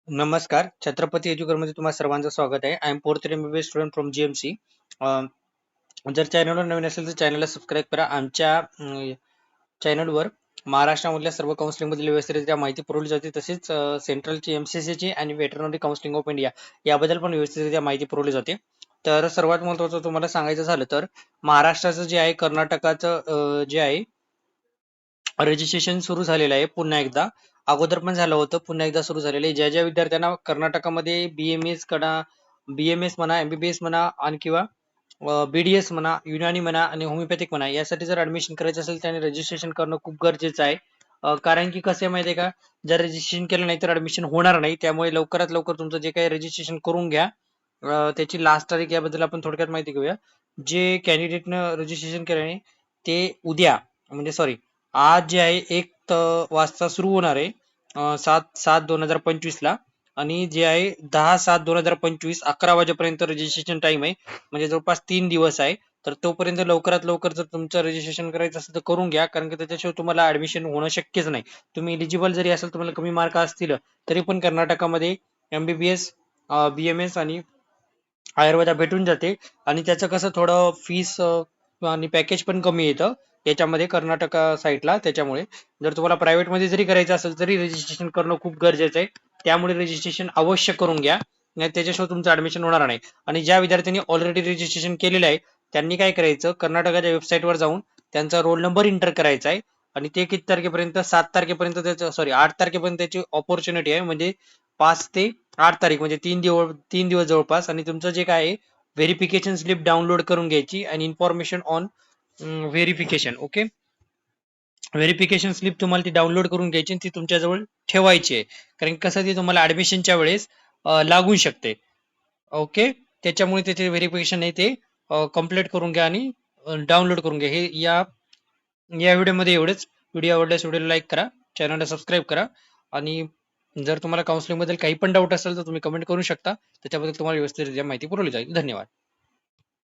नमस्कार. छत्रपती एज्युकेशनमध्ये तुम्हा सर्वांचं स्वागत आहे. I am fourth year MBBS student from GMC. जर चॅनलवर नवीन असेल तर चॅनलला सबस्क्राईब करा. आमच्या चॅनलवर महाराष्ट्रामधल्या सर्व काउन्सिलिंगमधील व्यवस्थितरित्या माहिती पुरवली जाते. तसेच सेंट्रलची MCCची आणि वेटरनरी काउन्सिलिंग ऑफ इंडिया याबद्दल पण व्यवस्थितरित्या माहिती पुरवली जाते. तर सर्वात महत्त्वाचं तुम्हाला सांगायचं झालं तर महाराष्ट्राचं जे आहे, कर्नाटकाचं जे आहे रजिस्ट्रेशन सुरू झालेलं आहे पुन्हा एकदा. अगोदर पण झालं होतं, पुन्हा एकदा सुरू झालेलं आहे. ज्या ज्या विद्यार्थ्यांना कर्नाटकामध्ये BMS म्हणा, MBBS म्हणा आणि किंवा BDS म्हणा, युनानी म्हणा आणि होमिओपॅथिक म्हणा, यासाठी जर ऍडमिशन करायचं असेल त्याने रजिस्ट्रेशन करणं खूप गरजेचं आहे. कारण की कसं आहे माहिती आहे का, जर रजिस्ट्रेशन केलं नाही तर ऍडमिशन होणार नाही. त्यामुळे लवकरात लवकर तुमचं जे काही रजिस्ट्रेशन करून घ्या. त्याची लास्ट तारीख याबद्दल आपण थोडक्यात माहिती घेऊया. जे कॅन्डिडेटनं रजिस्ट्रेशन केलं नाही ते उद्या, म्हणजे सॉरी, आज जे आहे 1 वाजता सुरू होणार आहे, 7/7/2025 ला. आणि जे आहे 10/7/2025 11 वाजेपर्यंत रजिस्ट्रेशन टाइम आहे, म्हणजे जवळपास 3 दिवस आहे. तर तोपर्यंत लवकरात लवकर जर तुमचं रजिस्ट्रेशन करायचं असेल तर करून घ्या, कारण की त्याच्याशिवाय तुम्हाला ऍडमिशन होणं शक्यच नाही. तुम्ही इलिजिबल जरी असेल, तुम्हाला कमी मार्क असतील तरी पण कर्नाटकामध्ये MBBS, BMS आणि आयुर्वेदा भेटून जाते. आणि त्याचं कसं थोडं फीस आणि पॅकेज पण कमी येतं याच्यामध्ये कर्नाटका साईडला. त्याच्यामुळे जर तुम्हाला प्रायव्हेटमध्ये जरी करायचं असेल तरी रजिस्ट्रेशन करणं खूप गरजेचं आहे. त्यामुळे रजिस्ट्रेशन अवश्य करून घ्या, नाही त्याच्याशिवाय तुमचं ऍडमिशन होणार नाही. आणि ज्या विद्यार्थ्यांनी ऑलरेडी रजिस्ट्रेशन केलेलं आहे त्यांनी काय करायचं, कर्नाटकाच्या वेबसाईटवर जाऊन त्यांचा रोल नंबर एंटर करायचा आहे. आणि ते किती तारखेपर्यंत, 7 तारखेपर्यंत त्याचं, सॉरी 8 तारखेपर्यंत त्याची ऑपॉर्च्युनिटी आहे. म्हणजे 5 ते 8 तारीख, म्हणजे 3 दिवस जवळपास. आणि तुमचं जे काय आहे, व्हेरिफिकेशन स्लिप डाउनलोड करून घ्यायची आणि information on verification. Okay, verification slip तुम्हाला ती डाउनलोड करून घ्यायची आणि ती तुमच्याजवळ ठेवायची आहे. कारण कसं ती तुम्हाला ऍडमिशनच्या वेळेस लागू शकते. ओके, त्याच्यामुळे त्याचे व्हेरिफिकेशन आहे ते कम्प्लीट करून घ्या आणि डाउनलोड करून घ्या. हे या व्हिडिओमध्ये एवढंच. व्हिडिओ आवडल्यास व्हिडिओला लाईक करा, चॅनलला सबस्क्राईब करा. आणि जर तुम्हाला काउन्सिलिंग बद्दल काही पण डाऊट असेल तर तुम्ही कमेंट करू शकता. त्याच्याबद्दल तुम्हाला व्यवस्थित माहिती पुरवली जाईल. धन्यवाद.